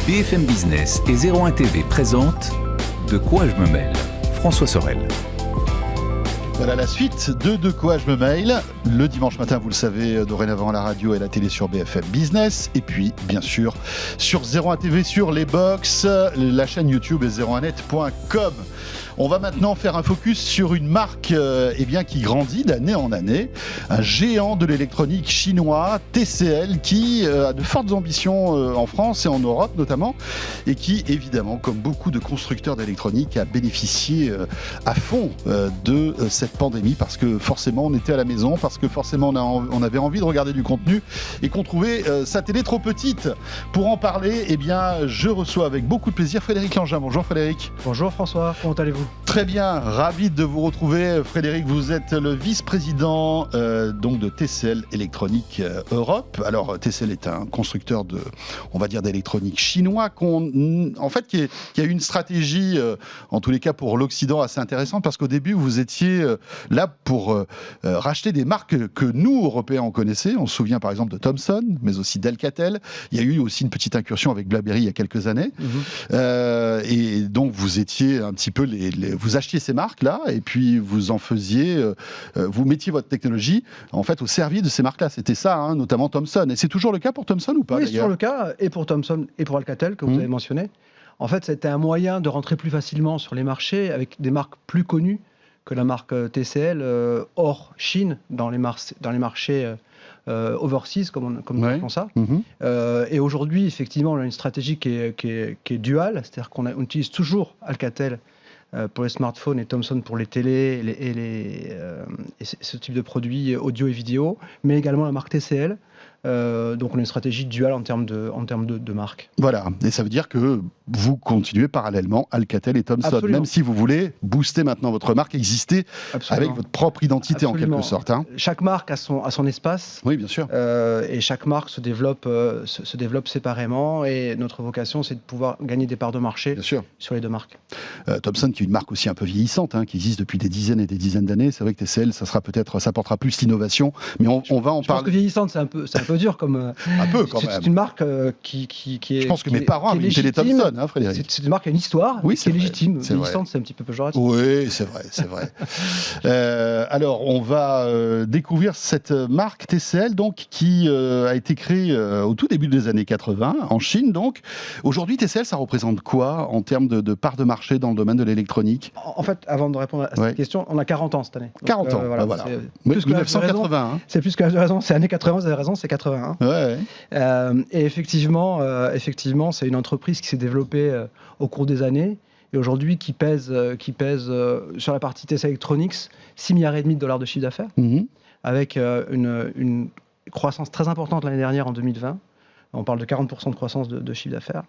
BFM Business et 01 TV présentent De quoi je me mêle ? François Sorel. Voilà la suite de quoi je me mail. Le dimanche matin, vous le savez, dorénavant à la radio et à la télé sur BFM Business. Et puis, bien sûr, sur 01 TV, sur les box, la chaîne YouTube et 01net.com. On va maintenant faire un focus sur une marque qui grandit d'année en année. Un géant de l'électronique chinois, TCL, qui a de fortes ambitions en France et en Europe notamment. Et qui, évidemment, comme beaucoup de constructeurs d'électronique, a bénéficié à fond de cette pandémie, parce que forcément on était à la maison, parce que forcément on avait envie de regarder du contenu et qu'on trouvait sa télé trop petite. Pour en parler, je reçois avec beaucoup de plaisir Frédéric Langin. Bonjour Frédéric. Bonjour François, comment allez-vous ? Très bien, ravi de vous retrouver Frédéric. Vous êtes le vice-président de TCL Électronique Europe. Alors TCL est un constructeur d'électronique chinois qui a une stratégie en tous les cas pour l'Occident assez intéressante, parce qu'au début vous étiez là pour racheter des marques que nous, Européens, on connaissait. On se souvient par exemple de Thomson, mais aussi d'Alcatel. Il y a eu aussi une petite incursion avec BlackBerry il y a quelques années. Et donc vous étiez un petit peu vous achetiez ces marques-là et puis vous en faisiez, vous mettiez votre technologie en fait au service de ces marques-là. C'était ça, notamment Thomson. Et c'est toujours le cas pour Thomson ou pas ? Oui, c'est toujours le cas, et pour Thomson et pour Alcatel, que vous avez mentionné. En fait, c'était un moyen de rentrer plus facilement sur les marchés avec des marques plus connues que la marque TCL hors Chine, dans les marchés overseas, comme nous appelons ça. Et aujourd'hui, effectivement, on a une stratégie qui est duale, c'est-à-dire qu'on utilise toujours Alcatel pour les smartphones et Thomson pour les télés et ce type de produits audio et vidéo, mais également la marque TCL. Donc on a une stratégie duale en termes de marque. Voilà, et ça veut dire que vous continuez parallèlement Alcatel et Thomson. Absolument. Même si vous voulez booster maintenant votre marque, exister avec votre propre identité. Absolument. En quelque sorte. Chaque marque a son espace. Oui, bien sûr. Et chaque marque se développe séparément, et notre vocation, c'est de pouvoir gagner des parts de marché sur les deux marques. Thomson, qui est une marque aussi un peu vieillissante, qui existe depuis des dizaines et des dizaines d'années. C'est vrai que TCL, ça portera plus l'innovation, mais on va en parler. Je pense que vieillissante, c'est un peu dur comme. Un peu quand même. C'est une marque qui est. Je pense que mes parents avaient une télé Thomson, Frédéric. C'est une marque qui a une histoire, qui est légitime. Vieillissante, c'est un petit peu péjoratif. Oui, c'est vrai. Alors, on va découvrir cette marque TCL, donc, qui a été créée au tout début des années 80 en Chine. Donc, aujourd'hui, TCL, ça représente quoi en termes de part de marché dans le domaine de l'électronique ? En fait, avant de répondre à cette question, on a 40 ans cette année. Donc, 40 ans, voilà. Plus 1980. C'est plus que la raison. C'est années 80, vous avez raison, c'est 81. Et effectivement, c'est une entreprise qui s'est développée au cours des années, et aujourd'hui qui pèse sur la partie TCL Electronics 6,5 milliards de dollars de chiffre d'affaires, avec une croissance très importante l'année dernière en 2020. On parle de 40% de croissance de chiffre d'affaires.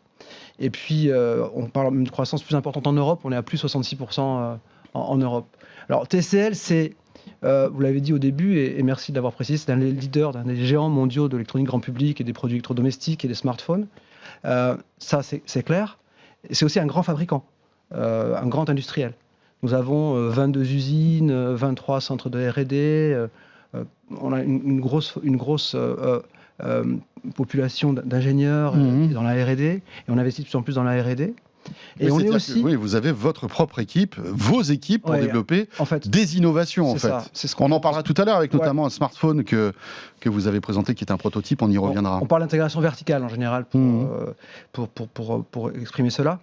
Et puis, on parle d'une croissance plus importante en Europe. On est à plus 66% en Europe. Alors, TCL, c'est, vous l'avez dit au début, et merci de l'avoir précisé, c'est un des leaders, d'un des géants mondiaux de l'électronique grand public et des produits électrodomestiques et des smartphones. Ça, c'est clair. C'est aussi un grand fabricant, un grand industriel. Nous avons 22 usines, 23 centres de R&D. On a une grosse population d'ingénieurs dans la R&D, et on investit de plus en plus dans la R&D. Et on est aussi... vous avez votre propre équipe, vos équipes pour développer des innovations. On en parlera tout à l'heure avec notamment un smartphone que vous avez présenté qui est un prototype, on y reviendra. On parle d'intégration verticale en général pour exprimer cela.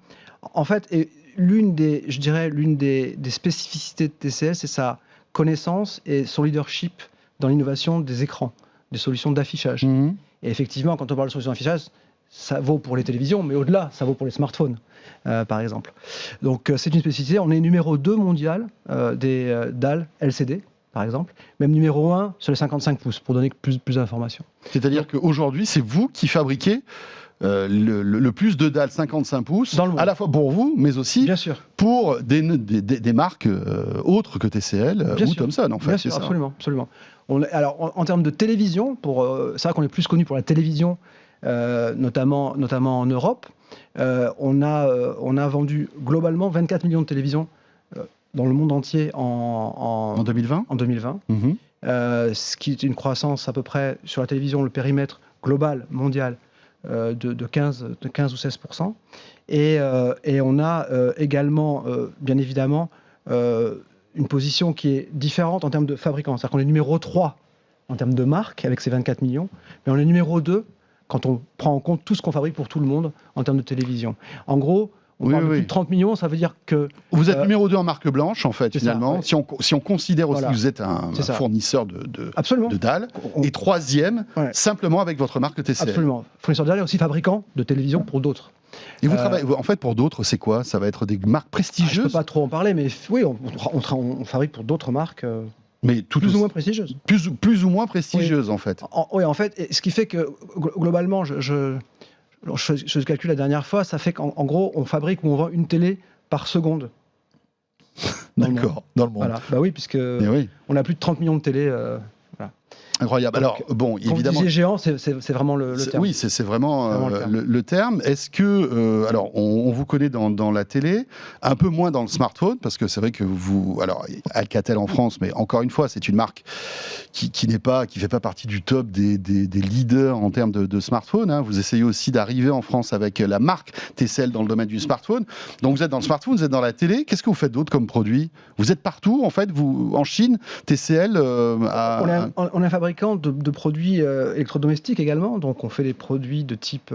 En fait, et l'une des spécificités de TCL, c'est sa connaissance et son leadership dans l'innovation des écrans, des solutions d'affichage. Et effectivement, quand on parle de solutions d'affichage, ça vaut pour les télévisions, mais au-delà, ça vaut pour les smartphones, par exemple. Donc, c'est une spécificité. On est numéro 2 mondial des DAL LCD, par exemple. Même numéro 1 sur les 55 pouces, pour donner plus d'informations. C'est-à-dire qu'aujourd'hui, c'est vous qui fabriquez le plus de dalles 55 pouces, à la fois pour vous, mais aussi pour des marques autres que TCL ou Thomson, en fait. Bien sûr, absolument. Alors, en termes de télévision, c'est vrai qu'on est plus connu pour la télévision, notamment en Europe. On a vendu globalement 24 millions de télévisions dans le monde entier en 2020. Ce qui est une croissance à peu près sur la télévision, le périmètre global, mondial, de 15 ou 16%. Et on a également, bien évidemment, une position qui est différente en termes de fabricants. C'est-à-dire qu'on est numéro 3 en termes de marque, avec ses 24 millions, mais on est numéro 2 quand on prend en compte tout ce qu'on fabrique pour tout le monde en termes de télévision. En gros, on parle de plus de 30 millions, ça veut dire que... Vous êtes numéro 2 en marque blanche, en fait, finalement. Ça, ouais. Si on considère aussi que vous êtes un fournisseur de dalles, et troisième, simplement avec votre marque TCL. Absolument. Fournisseur de dalles et aussi fabricant de télévision pour d'autres. Et vous travaillez, en fait, pour d'autres, c'est quoi? Ça va être des marques prestigieuses? Je ne peux pas trop en parler, mais oui, on fabrique pour d'autres marques... mais plus ou moins prestigieuses. Plus ou moins prestigieuses, en fait. Oui, en fait, ce qui fait que, globalement, je calcule la dernière fois, ça fait qu'en gros, on fabrique ou on vend une télé par seconde. D'accord, dans le monde. Voilà. Bah oui, puisque on a plus de 30 millions de télés. Voilà. Incroyable. Alors, bon, évidemment... Quand vous disiez géant, c'est vraiment le terme. Oui, c'est vraiment le terme. Est-ce que... alors, on vous connaît dans la télé, un peu moins dans le smartphone, parce que c'est vrai que vous... Alors, Alcatel en France, mais encore une fois, c'est une marque qui fait pas partie du top des leaders en termes de smartphone. Hein. Vous essayez aussi d'arriver en France avec la marque TCL dans le domaine du smartphone. Donc, vous êtes dans le smartphone, vous êtes dans la télé. Qu'est-ce que vous faites d'autre comme produit? Vous êtes partout, en fait, vous, en Chine, TCL... On est fabricant de produits électrodomestiques également, donc on fait des produits de type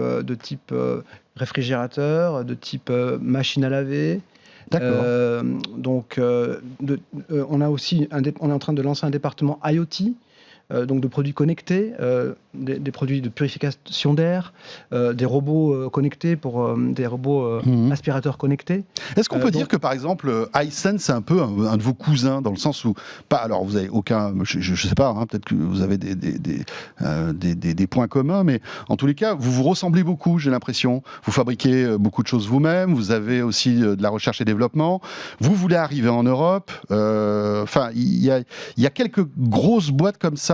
réfrigérateur, de type machine à laver. D'accord. On est en train de lancer un département IoT, donc de produits connectés, des produits de purification d'air, des robots connectés pour des robots aspirateurs connectés. Est-ce qu'on peut dire que par exemple Hisense c'est un peu un de vos cousins dans le sens où alors vous avez aucun, je sais pas, hein, peut-être que vous avez des points communs, mais en tous les cas vous vous ressemblez beaucoup, j'ai l'impression. Vous fabriquez beaucoup de choses vous-même, vous avez aussi de la recherche et développement. Vous voulez arriver en Europe. Enfin, il y a quelques grosses boîtes comme ça.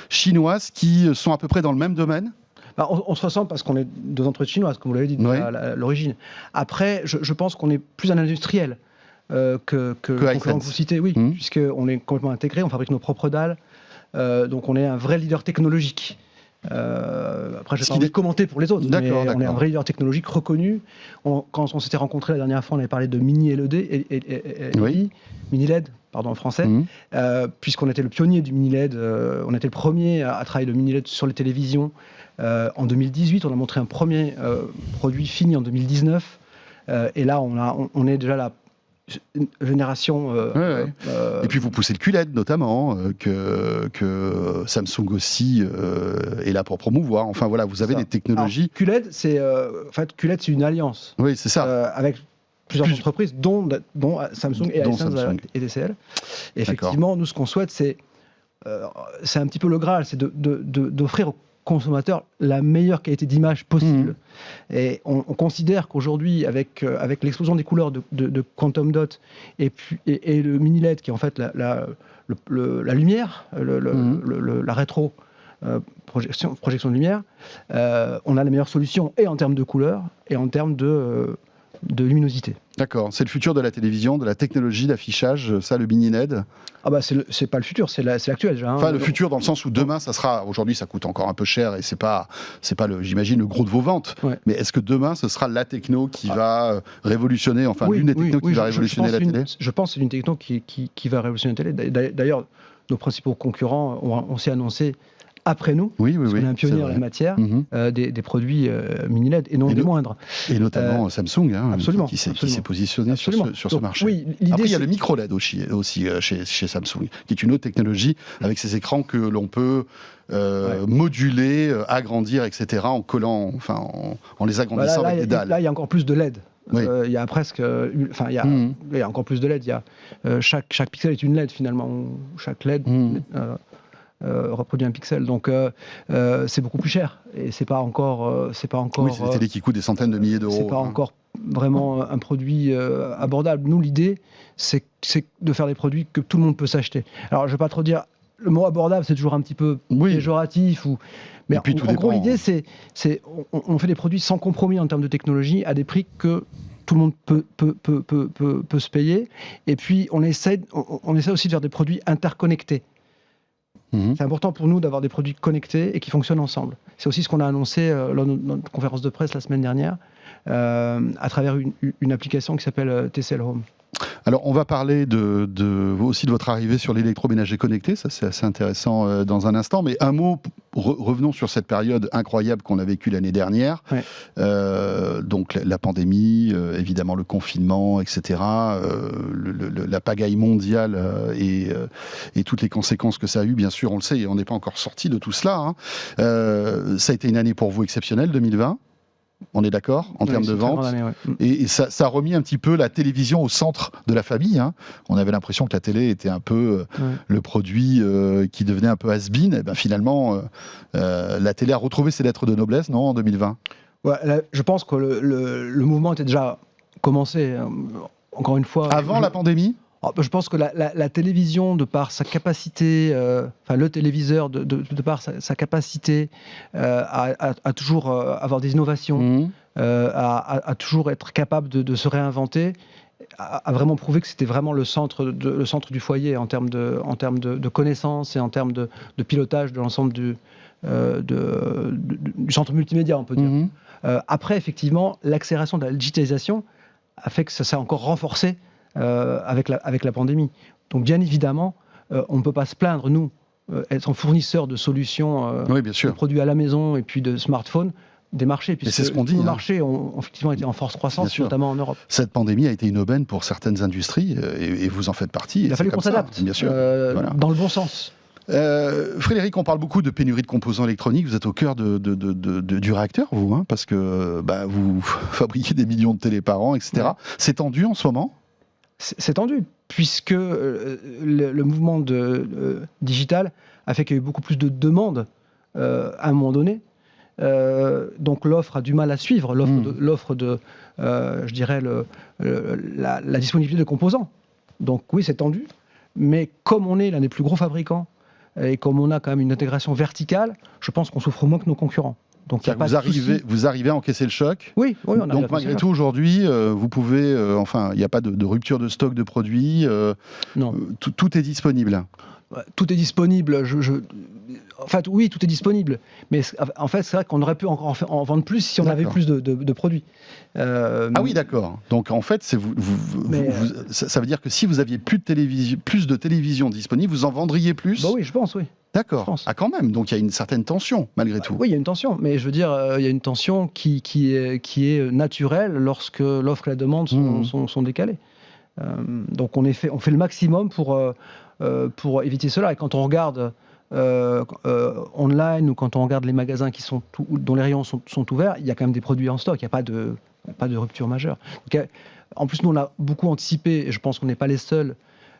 Chinoises qui sont à peu près dans le même domaine? On se ressemble parce qu'on est deux entreprises chinoises, comme vous l'avez dit à l'origine. Après, je pense qu'on est plus un industriel que vous citez, puisqu'on est complètement intégré, on fabrique nos propres dalles, donc on est un vrai leader technologique. Après, je n'ai pas envie de commenter pour les autres, mais on est un vrai leader technologique reconnu. Quand on s'était rencontrés la dernière fois, on avait parlé de mini LED, mini LED, pardon, en français, puisqu'on était le pionnier du mini LED. On était le premier à travailler le mini LED sur les télévisions. En 2018, on a montré un premier produit fini en 2019. Et là, on est déjà la génération... Et puis vous poussez le QLED notamment, que Samsung aussi est là pour promouvoir. Enfin voilà, vous avez des technologies... Alors, QLED, c'est une alliance. Oui, c'est ça. Avec plusieurs entreprises, dont Samsung et Hisense et TCL. Et effectivement, nous, ce qu'on souhaite, c'est un petit peu le Graal, c'est d'offrir aux consommateurs la meilleure qualité d'image possible. Et on considère qu'aujourd'hui, avec l'explosion des couleurs de Quantum Dot et le mini LED, qui est en fait la lumière, la rétro projection de lumière, on a la meilleure solution et en termes de couleurs et en termes de luminosité. D'accord, c'est le futur de la télévision, de la technologie d'affichage, ça, le mini LED? C'est pas le futur, c'est l'actuel déjà. Enfin, le futur dans le sens où demain, ça sera... Aujourd'hui, ça coûte encore un peu cher et c'est pas j'imagine, le gros de vos ventes. Ouais. Mais est-ce que demain, ce sera la techno qui va révolutionner, l'une des technos qui va révolutionner la télé? Je pense que c'est une techno qui va révolutionner la télé. D'ailleurs, nos principaux concurrents ont aussi annoncé après nous, parce qu'on est un pionnier en la matière, des produits mini LED et non des moindres. Et notamment Samsung, qui s'est positionné sur ce marché. Après, il y a le micro LED aussi chez Samsung, qui est une autre technologie avec ces écrans que l'on peut moduler, agrandir, etc., en collant, en les agrandissant avec des dalles. Là, il y a encore plus de LED. Il y a il y a encore plus de LED. Chaque pixel est une LED finalement. Chaque LED reproduit un pixel, donc c'est beaucoup plus cher et c'est pas encore. Oui, c'est des télés qui coûtent des centaines de milliers d'euros. C'est pas encore vraiment un produit abordable. Nous, l'idée, c'est de faire des produits que tout le monde peut s'acheter. Alors, je vais pas trop dire. Le mot abordable, c'est toujours un petit peu péjoratif mais en gros, l'idée, c'est on fait des produits sans compromis en termes de technologie à des prix que tout le monde peut se payer. Et puis, on essaie aussi de faire des produits interconnectés. C'est important pour nous d'avoir des produits connectés et qui fonctionnent ensemble. C'est aussi ce qu'on a annoncé lors de notre conférence de presse la semaine dernière, à travers une application qui s'appelle TCL Home. Alors, on va parler aussi de votre arrivée sur l'électroménager connecté, ça c'est assez intéressant dans un instant, mais un mot, revenons sur cette période incroyable qu'on a vécue l'année dernière, donc la pandémie, évidemment le confinement, etc., la pagaille mondiale et toutes les conséquences que ça a eu, bien sûr, on le sait, et on n'est pas encore sorti de tout cela. Hein. Ça a été une année pour vous exceptionnelle, 2020. On est d'accord en termes de vente. Et ça a remis un petit peu la télévision au centre de la famille. Hein. On avait l'impression que la télé était un peu le produit qui devenait un peu has-been. Et ben finalement, la télé a retrouvé ses lettres de noblesse, non, en 2020 ? Là, je pense que le mouvement était déjà commencé, encore une fois. Avant la pandémie ? Je pense que la télévision, de par sa capacité, le téléviseur, de par sa capacité à toujours avoir des innovations, à toujours être capable de se réinventer, a vraiment prouvé que c'était vraiment le centre du foyer en termes de connaissances et en termes de pilotage de l'ensemble du centre multimédia, on peut dire. Après, effectivement, l'accélération de la digitalisation a fait que ça s'est encore renforcé avec la pandémie. Donc bien évidemment, on ne peut pas se plaindre, nous, être fournisseurs de solutions, de produits à la maison et puis de smartphones, des marchés, puisque c'est ce qu'on dit, les marchés ont effectivement été en forte croissance, notamment en Europe. Cette pandémie a été une aubaine pour certaines industries, et vous en faites partie. Il a fallu qu'on s'adapte, bien sûr, dans le bon sens. Frédéric, on parle beaucoup de pénurie de composants électroniques. Vous êtes au cœur du réacteur, vous, hein, parce que vous fabriquez des millions de télés par an, etc. Ouais. C'est tendu en ce moment ? C'est tendu, puisque le mouvement digital a fait qu'il y a eu beaucoup plus de demandes à un moment donné. Donc l'offre a du mal à suivre, je dirais, la disponibilité de composants. Donc oui, c'est tendu, mais comme on est l'un des plus gros fabricants, et comme on a quand même une intégration verticale, je pense qu'on souffre moins que nos concurrents. Donc, vous arrivez à encaisser le choc. Oui, on arrive. Donc malgré tout, aujourd'hui, vous pouvez, il n'y a pas de rupture de stock de produits. Non. Tout est disponible. Tout est disponible. En fait, oui, tout est disponible. Mais en fait, c'est vrai qu'on aurait pu encore en vendre plus si on avait plus de produits. Ah oui, d'accord. Donc en fait, ça veut dire que si vous aviez plus de télévision disponible, vous en vendriez plus ? Oui, je pense, oui. D'accord. Ah, quand même. Donc il y a une certaine tension, malgré tout. Oui, il y a une tension. Mais je veux dire, il y a une tension qui est naturelle lorsque l'offre et la demande sont décalées. Donc on fait le maximum pour éviter cela. Et quand on regarde online ou quand on regarde les magasins dont les rayons sont ouverts, il y a quand même des produits en stock. Il n'y a pas de rupture majeure. Donc, en plus, nous, on a beaucoup anticipé, et je pense qu'on n'est pas les seuls,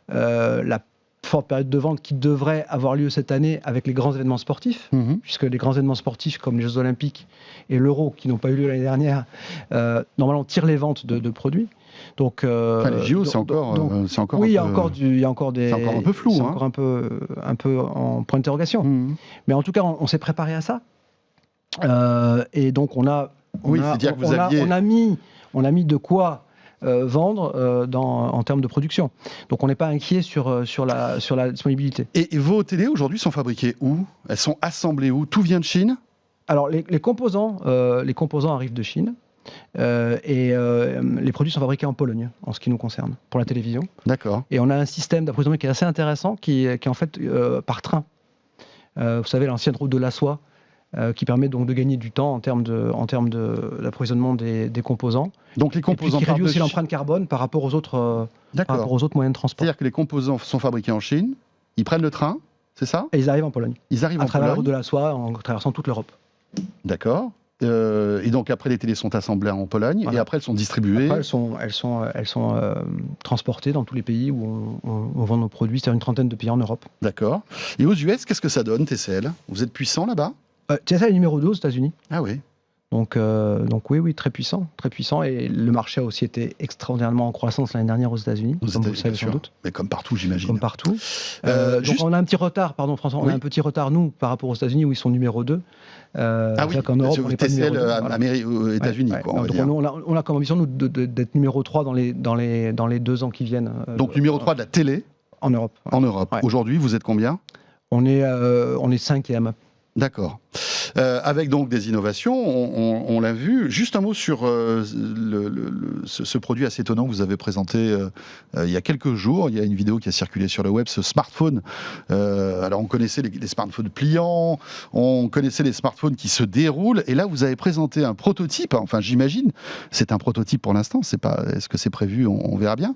la forte période de vente qui devrait avoir lieu cette année avec les grands événements sportifs, puisque les grands événements sportifs comme les Jeux Olympiques et l'Euro, qui n'ont pas eu lieu l'année dernière, normalement tirent les ventes de produits. Donc, les JO, c'est encore. Oui, il y a encore des. C'est encore un peu flou. C'est encore un peu en point d'interrogation. Mais en tout cas, on s'est préparé à ça. Et donc, on a mis de quoi vendre en termes de production. Donc, on n'est pas inquiet sur la disponibilité. Et vos télés aujourd'hui sont fabriquées où ? Elles sont assemblées où ? Tout vient de Chine ? Alors, les composants arrivent de Chine. Et les produits sont fabriqués en Pologne, en ce qui nous concerne, pour la télévision. D'accord. Et on a un système d'approvisionnement qui est assez intéressant, qui est en fait par train. Vous savez, l'ancienne route de la soie, qui permet donc de gagner du temps en termes d'approvisionnement des composants. Donc les composants, et puis qui réduit aussi l'empreinte carbone par rapport aux autres moyens de transport. C'est-à-dire que les composants sont fabriqués en Chine, ils prennent le train, c'est ça ? Et ils arrivent en Pologne. À travers la route de la soie, en traversant toute l'Europe. D'accord. Et donc après les télés sont assemblées en Pologne, voilà. Et après elles sont distribuées. Après elles sont transportées dans tous les pays où on vend nos produits, c'est-à-dire une trentaine de pays en Europe. D'accord. Et aux US, qu'est-ce que ça donne, TCL ? Vous êtes puissant là-bas ? TCL est numéro 2 aux États-Unis. Ah oui. Donc oui, très puissant. Et le marché a aussi été extraordinairement en croissance l'année dernière aux États-Unis, comme vous le savez sans doute. Mais comme partout, j'imagine. Comme partout. Donc on a un petit retard, François, on a un petit retard, nous, par rapport aux États-Unis où ils sont numéro 2. En Europe, on n'est pas numéro 2. Aux États-Unis, quoi. On a comme ambition, nous, d'être numéro 3 dans les 2 ans qui viennent. Donc numéro 3 de la télé ? En Europe. En Europe. Ouais. Aujourd'hui, vous êtes combien ? On est 5e. D'accord. Avec donc des innovations, on l'a vu. Juste un mot sur ce produit assez étonnant que vous avez présenté il y a quelques jours. Il y a une vidéo qui a circulé sur le web, ce smartphone. Alors on connaissait les smartphones pliants, on connaissait les smartphones qui se déroulent, et là vous avez présenté un prototype. Enfin, j'imagine, c'est un prototype pour l'instant. C'est pas. Est-ce que c'est prévu ? On verra bien.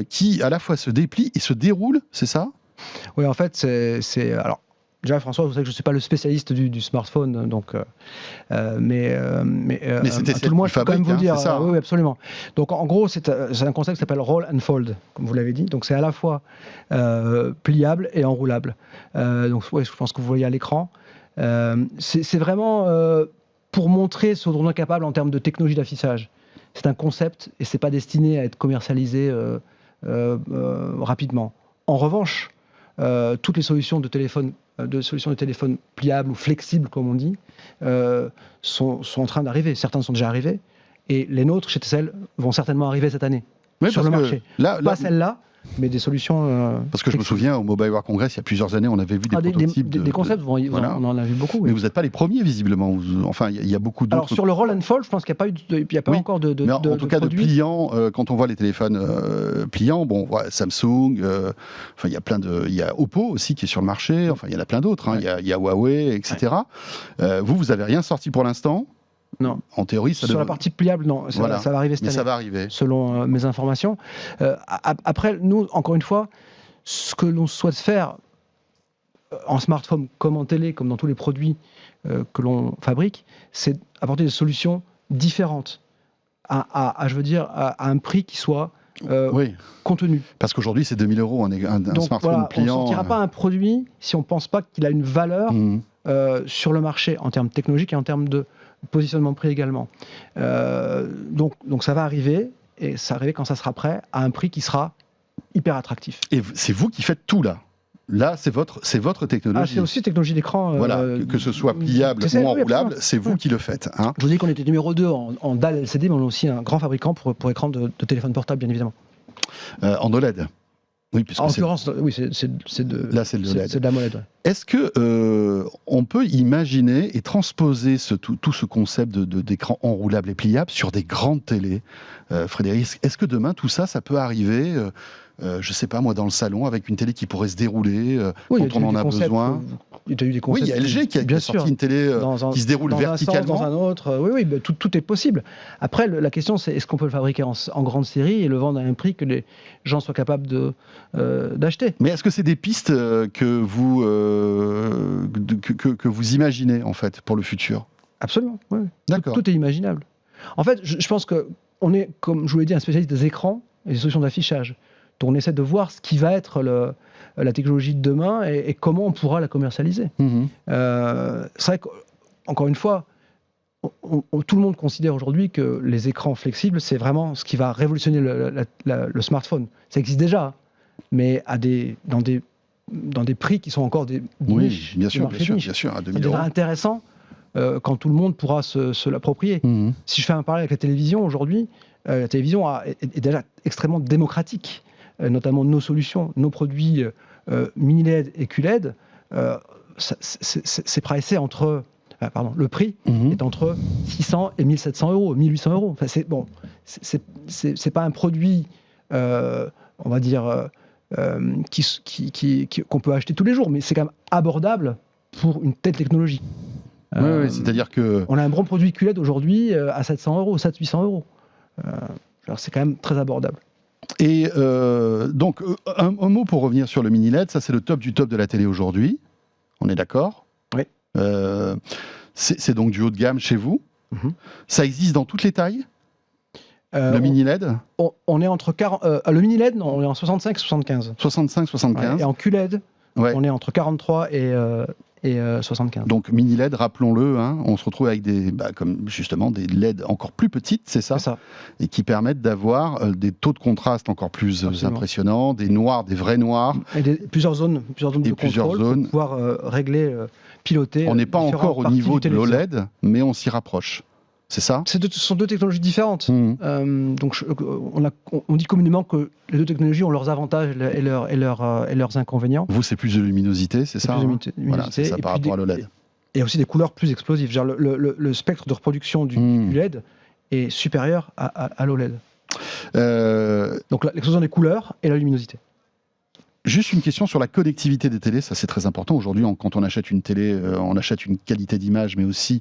Qui à la fois se déplie et se déroule, c'est ça ? Oui, en fait, c'est alors. Déjà, François, vous savez que je ne suis pas le spécialiste du smartphone, donc, mais c'était tout le monde, je peux quand même vous dire. C'est ça, oui, un Donc, en gros, c'est un concept qui s'appelle roll and fold, comme vous l'avez dit. Donc, c'est à la fois pliable et enroulable. Donc, ouais, je pense que vous voyez à l'écran. C'est vraiment pour montrer ce dont on est capable en termes de technologie d'affichage. C'est un concept et c'est pas destiné à être commercialisé rapidement. En revanche, toutes les solutions de téléphone pliables ou flexibles, comme on dit, sont en train d'arriver. Certaines sont déjà arrivées, et les nôtres, chez TCL, vont certainement arriver cette année sur le marché. Pas celle-là, mais des solutions... parce que je me souviens, au Mobile World Congress, il y a plusieurs années, on avait vu des prototypes. Des concepts, voilà. On en a vu beaucoup. Oui. Mais vous n'êtes pas les premiers, visiblement. Enfin, il y a beaucoup d'autres... Alors, sur le roll and fold, je pense qu'il n'y a pas encore de mais en tout cas, de pliants, quand on voit les téléphones pliants, bon, voilà, Samsung, enfin, il y a plein de... Il y a Oppo aussi qui est sur le marché, enfin, il y en a plein d'autres, hein. Il y a Huawei, etc. Ouais. Vous n'avez rien sorti pour l'instant ? Non. En théorie, ça sur la partie pliable, non. Ça va arriver cette année. Ça va arriver. Selon mes informations. Après, nous, encore une fois, ce que l'on souhaite faire en smartphone, comme en télé, comme dans tous les produits que l'on fabrique, c'est apporter des solutions différentes à un prix qui soit contenu. Parce qu'aujourd'hui, c'est 2 000 € un smartphone pliant. On ne sortira pas un produit si on ne pense pas qu'il a une valeur sur le marché en termes technologiques et en termes de positionnement prix également. Donc ça va arriver, et ça va arriver quand ça sera prêt, à un prix qui sera hyper attractif. Et c'est vous qui faites tout là ? Là, c'est votre technologie. C'est aussi technologie d'écran. Voilà, que ce soit pliable ou enroulable, c'est vous qui le faites. Hein. Je vous dis qu'on était numéro 2 en dalle LCD, mais on est aussi un grand fabricant pour écran de téléphone portable, bien évidemment. En OLED. Oui, en l'occurrence, oui, c'est de l'AMOLED. Ouais. Est-ce que on peut imaginer et transposer tout ce concept d'écran enroulable et pliable sur des grandes télés, Frédéric ? Est-ce que demain tout ça peut arriver je sais pas moi, dans le salon, avec une télé qui pourrait se dérouler quand on en a besoin. Il y a eu des concepts. Oui, il y a LG qui a sorti une télé qui se déroule verticalement. Dans un autre. Oui, tout est possible. Après, la question, c'est est-ce qu'on peut le fabriquer en grande série et le vendre à un prix que les gens soient capables d'acheter ? Mais est-ce que c'est des pistes que vous imaginez, en fait, pour le futur ? Absolument, oui. D'accord. Tout est imaginable. En fait, je pense qu'on est, comme je vous l'ai dit, un spécialiste des écrans et des solutions d'affichage. On essaie de voir ce qui va être la technologie de demain et comment on pourra la commercialiser. C'est vrai qu'encore une fois, tout le monde considère aujourd'hui que les écrans flexibles, c'est vraiment ce qui va révolutionner le smartphone. Ça existe déjà, mais dans des prix qui sont encore des niches. Oui, bien sûr, à 2 000 €. C'est intéressant quand tout le monde pourra se l'approprier. Si je fais un parallèle avec la télévision aujourd'hui, la télévision est déjà extrêmement démocratique. Notamment nos solutions, nos produits mini LED et QLED, c'est pricé entre... le prix est entre 600 et 1 700 €, 1 800 €. Enfin, c'est pas un produit, on va dire, qu'on peut acheter tous les jours, mais c'est quand même abordable pour une telle technologie. Oui, c'est-à-dire que... On a un bon produit QLED aujourd'hui à 700 €, 700-800 €. Alors c'est quand même très abordable. Et donc, un mot pour revenir sur le mini LED, ça c'est le top du top de la télé aujourd'hui, on est d'accord ? Oui. C'est donc du haut de gamme chez vous. Ça existe dans toutes les tailles ? Le mini LED ? On est entre 40... le mini LED, non, on est en 65 et 75. 65-75. Ouais, et en QLED, on est entre 43 et 75. Donc mini LED, rappelons-le, on se retrouve avec comme justement des LED encore plus petites, c'est ça ? C'est ça. Et qui permettent d'avoir des taux de contraste encore plus impressionnants, des noirs, des vrais noirs. Et plusieurs zones de contrôle pour pouvoir régler, piloter. On n'est pas encore au niveau de l'OLED, mais on s'y rapproche. c'est ça ? Ce sont deux technologies différentes. Donc on dit communément que les deux technologies ont leurs avantages et leurs inconvénients. Vous, c'est plus de luminosité, c'est ça ? Voilà, c'est ça par rapport à l'OLED. Et aussi des couleurs plus explosives. Le spectre de reproduction du LED est supérieur à l'OLED. Donc l'explosion des couleurs et la luminosité. Juste une question sur la connectivité des télés, ça c'est très important. Aujourd'hui, quand on achète une télé, on achète une qualité d'image, mais aussi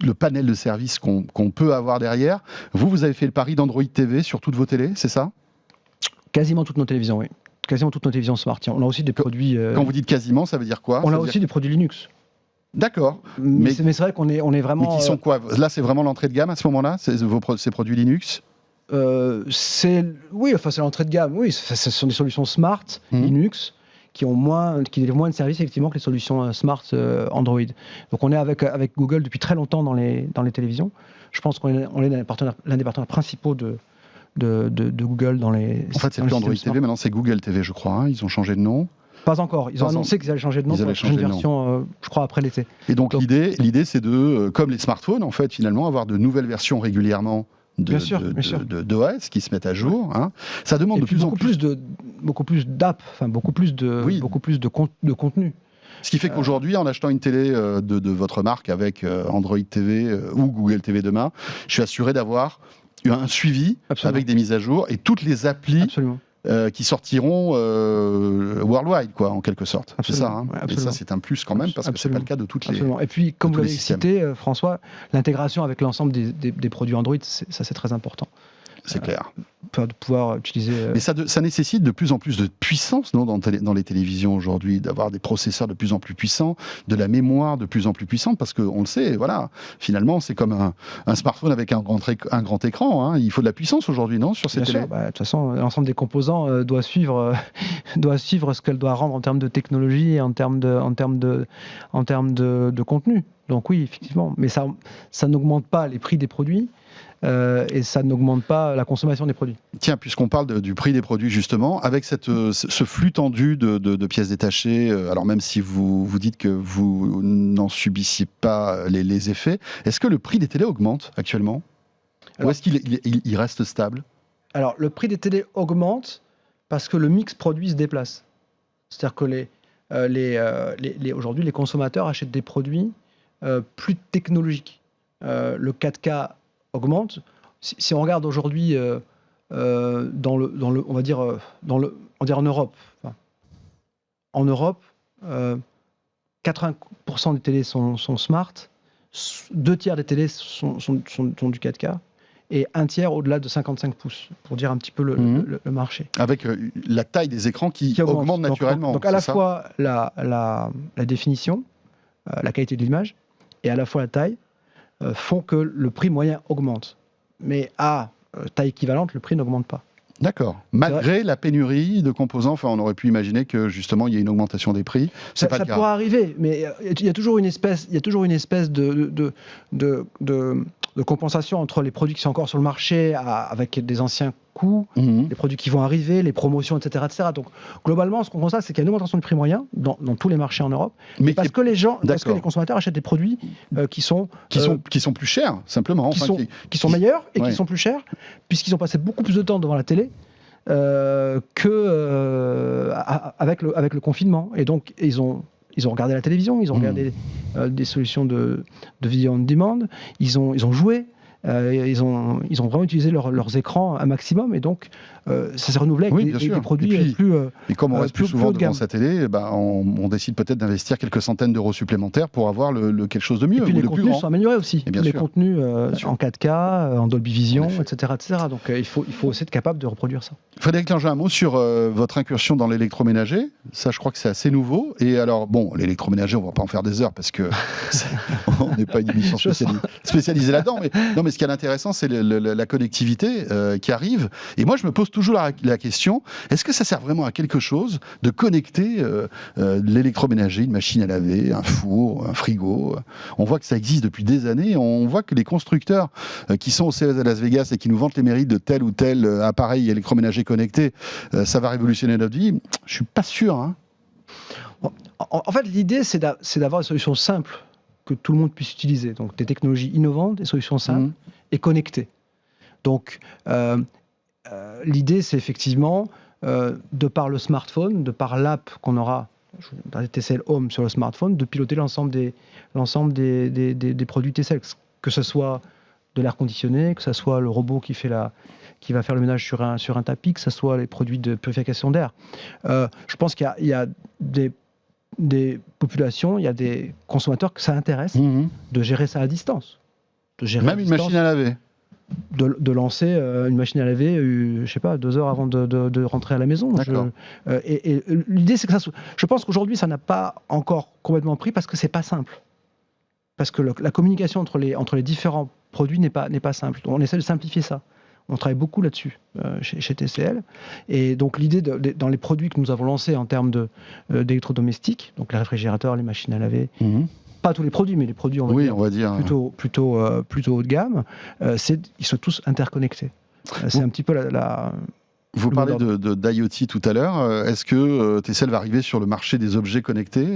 le panel de services qu'on peut avoir derrière. Vous avez fait le pari d'Android TV sur toutes vos télés, c'est ça ? Quasiment toutes nos télévisions, oui. Quasiment toutes nos télévisions smart. On a aussi des produits... Quand vous dites quasiment, ça veut dire quoi ? On a aussi des produits Linux. D'accord. Mais c'est vrai qu'on est vraiment... Mais qui sont quoi ? Là, c'est vraiment l'entrée de gamme à ce moment-là, ces produits Linux ? c'est l'entrée de gamme. Oui, ce sont des solutions smart, Linux, qui délivrent moins de services effectivement que les solutions smart Android. Donc on est avec Google depuis très longtemps dans les télévisions. Je pense qu'on est l'un des partenaires principaux de Google dans les... En fait, c'est plus Android TV, maintenant c'est Google TV, je crois. Ils ont changé de nom. Pas encore. Ils ont annoncé qu'ils allaient changer de nom pour la prochaine version, je crois, après l'été. Et donc l'idée, c'est de, comme les smartphones, en fait, finalement, avoir de nouvelles versions régulièrement d'OS qui se mettent à jour. Hein. Ça demande de plus en plus... beaucoup plus d'apps, beaucoup plus de contenu. Ce qui fait qu'aujourd'hui, en achetant une télé de votre marque avec Android TV ou Google TV demain, je suis assuré d'avoir un suivi avec des mises à jour et toutes les applis qui sortiront worldwide, quoi, en quelque sorte. C'est ça, hein. Et ça, c'est un plus quand même, parce que c'est pas le cas de toutes les... Et puis, comme vous l'avez cité, François, l'intégration avec l'ensemble des produits Android, ça c'est très important. C'est clair. De pouvoir utiliser... Mais ça nécessite de plus en plus de puissance, non, dans les télévisions aujourd'hui, d'avoir des processeurs de plus en plus puissants, de la mémoire de plus en plus puissante, parce qu'on le sait, voilà, finalement, c'est comme un smartphone avec un grand écran. Hein. Il faut de la puissance aujourd'hui, non, sur ces télés ? De toute façon, l'ensemble des composants doit suivre ce qu'elle doit rendre en termes de technologie et en termes de contenu. Donc oui, effectivement. Mais ça n'augmente pas les prix des produits. Et ça n'augmente pas la consommation des produits. Tiens, puisqu'on parle du prix des produits justement, avec ce flux tendu de pièces détachées, alors même si vous dites que vous n'en subissiez pas les effets, est-ce que le prix des télés augmente actuellement ? Ou est-ce qu'il reste stable ? Alors, le prix des télés augmente parce que le mix produit se déplace. C'est-à-dire que aujourd'hui, les consommateurs achètent des produits plus technologiques. Le 4K augmente. Si on regarde aujourd'hui on va dire en Europe. En Europe, 80% des télés sont smart, 2/3 des télés sont du 4K et 1/3 au-delà de 55 pouces, pour dire un petit peu le marché. Avec la taille des écrans qui augmente naturellement. Donc à la fois la définition, la qualité de l'image, et à la fois la taille, font que le prix moyen augmente. Mais à taille équivalente, le prix n'augmente pas. D'accord. Malgré la pénurie de composants, on aurait pu imaginer que justement il y ait une augmentation des prix. Ça pourrait arriver, mais il y a toujours une espèce de compensation entre les produits qui sont encore sur le marché avec des anciens coûts, les produits qui vont arriver, les promotions, etc. Donc globalement, ce qu'on constate, c'est qu'il y a une augmentation du prix moyen dans tous les marchés en Europe, parce que les consommateurs achètent des produits qui sont plus chers, simplement. Qui sont meilleurs et qui sont plus chers, puisqu'ils ont passé beaucoup plus de temps devant la télé avec le confinement. Et donc, ils ont regardé la télévision, ils ont regardé des solutions de vidéo on demand, ils ont joué, ils ont vraiment utilisé leurs écrans un maximum, et donc ça s'est renouvelé avec des produits plus et comme on reste plus souvent devant sa télé, on décide peut-être d'investir quelques centaines d'euros supplémentaires pour avoir quelque chose de mieux. Et puis les contenus sont améliorés aussi. Les contenus en 4K, en Dolby Vision, etc. Donc il faut aussi être capable de reproduire ça. Frédéric Langin, un mot sur votre incursion dans l'électroménager. Ça, je crois que c'est assez nouveau. Et alors, l'électroménager, on ne va pas en faire des heures parce que on n'est pas une émission spécialisée là-dedans. Mais ce qui est intéressant, c'est la connectivité qui arrive. Et moi, je me pose toujours la question, est-ce que ça sert vraiment à quelque chose de connecter l'électroménager, une machine à laver, un four, un frigo ? On voit que ça existe depuis des années. On voit que les constructeurs qui sont au CES à Las Vegas et qui nous vantent les mérites de tel ou tel appareil électroménager connecté, ça va révolutionner notre vie. Je suis pas sûr. Hein. En fait, l'idée, c'est d'avoir des solutions simples que tout le monde puisse utiliser. Donc des technologies innovantes, des solutions simples et connectées. Donc l'idée, c'est effectivement, de par le smartphone, de par l'app qu'on aura dans les TCL Home sur le smartphone, de piloter l'ensemble des produits TCL, que ce soit de l'air conditionné, que ce soit le robot qui va faire le ménage sur un tapis, que ce soit les produits de purification d'air. Je pense qu'il y a des populations, il y a des consommateurs que ça intéresse de gérer ça à distance. Même une machine à laver. De lancer une machine à laver, je sais pas, 2 heures avant de rentrer à la maison. Et l'idée, c'est que je pense qu'aujourd'hui, ça n'a pas encore complètement pris parce que c'est pas simple. Parce que la communication entre les différents produits n'est pas simple. On essaie de simplifier ça. On travaille beaucoup là-dessus chez TCL. Et donc l'idée, dans les produits que nous avons lancés en termes d'électrodomestiques, donc les réfrigérateurs, les machines à laver, pas tous les produits, mais les produits, on va dire plutôt haut de gamme, ils sont tous interconnectés. C'est un petit peu Vous parlez d'IoT tout à l'heure. Est-ce que TCL va arriver sur le marché des objets connectés,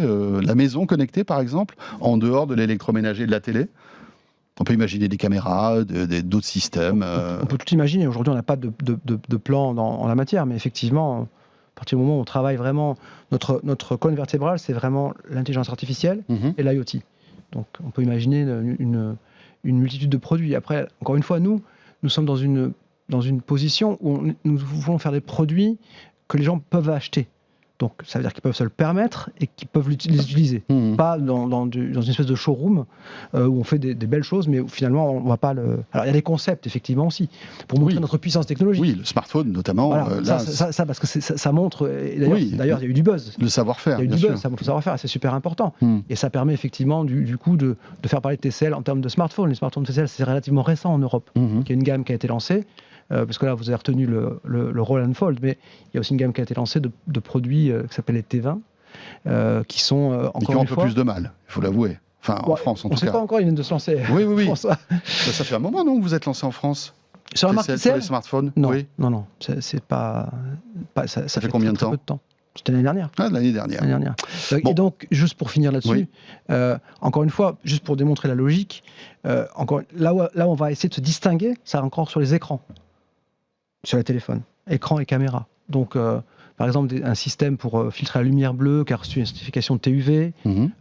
la maison connectée par exemple, en dehors de l'électroménager et de la télé ? On peut imaginer des caméras, d'autres systèmes. On peut tout imaginer. Aujourd'hui, on n'a pas de plan en la matière, mais effectivement, à partir du moment où on travaille vraiment, notre colonne vertébrale, c'est vraiment l'intelligence artificielle et l'IoT. Donc, on peut imaginer une multitude de produits. Après, encore une fois, nous sommes dans une position où nous voulons faire des produits que les gens peuvent acheter. Donc, ça veut dire qu'ils peuvent se le permettre et qu'ils peuvent les utiliser. Pas dans une espèce de showroom où on fait des belles choses, mais où finalement, on ne va pas le... Alors, il y a des concepts, effectivement, aussi, pour montrer notre puissance technologique. Oui, le smartphone, notamment. Voilà, ça, parce que ça montre... D'ailleurs, il y a eu du buzz. Le savoir-faire, il y a eu du buzz, ça montre le savoir-faire, c'est super important. Et ça permet, effectivement, du coup, de faire parler de TCL en termes de smartphones. Les smartphones de TCL, c'est relativement récent en Europe. Il y a une gamme qui a été lancée. Parce que là, vous avez retenu le Roll and Fold, mais il y a aussi une gamme qui a été lancée de produits qui s'appellent les T20, qui sont encore une fois... qui ont un peu plus de mal, il faut l'avouer. Enfin, en France, en tout cas. On ne sait pas encore, ils viennent de se lancer. Oui. Ça fait un moment, non, que vous êtes lancé en France sur la marque TCL, sur les smartphones? Non, c'est pas ça fait combien de temps? Peu de temps. C'était l'année dernière. L'année dernière. Et donc, juste pour finir là-dessus, encore une fois, juste pour démontrer la logique, là où on va essayer de se distinguer, c'est encore sur les écrans. Sur les téléphones, écran et caméra. Donc, par exemple, un système pour filtrer la lumière bleue, qui a reçu une certification de TUV,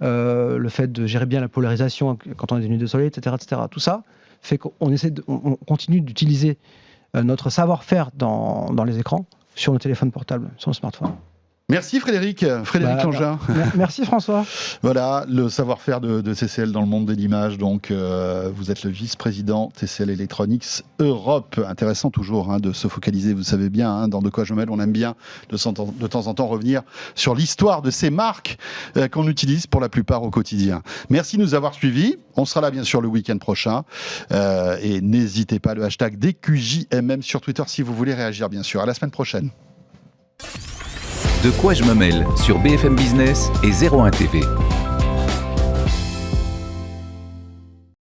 le fait de gérer bien la polarisation quand on a des nuits de soleil, etc. Tout ça fait qu'on on continue d'utiliser notre savoir-faire dans les écrans sur nos téléphones portables, sur nos smartphones. Merci Frédéric Langin. Merci François. Voilà, le savoir-faire de TCL dans le monde de l'image. Donc, vous êtes le vice-président TCL Electronics Europe. Intéressant toujours de se focaliser, vous savez bien, dans De quoi je me mêle, on aime bien de temps en temps revenir sur l'histoire de ces marques qu'on utilise pour la plupart au quotidien. Merci de nous avoir suivis. On sera là bien sûr le week-end prochain. Et n'hésitez pas, le hashtag DQJMM sur Twitter si vous voulez réagir bien sûr. À la semaine prochaine. De quoi je me mêle sur BFM Business et 01 TV.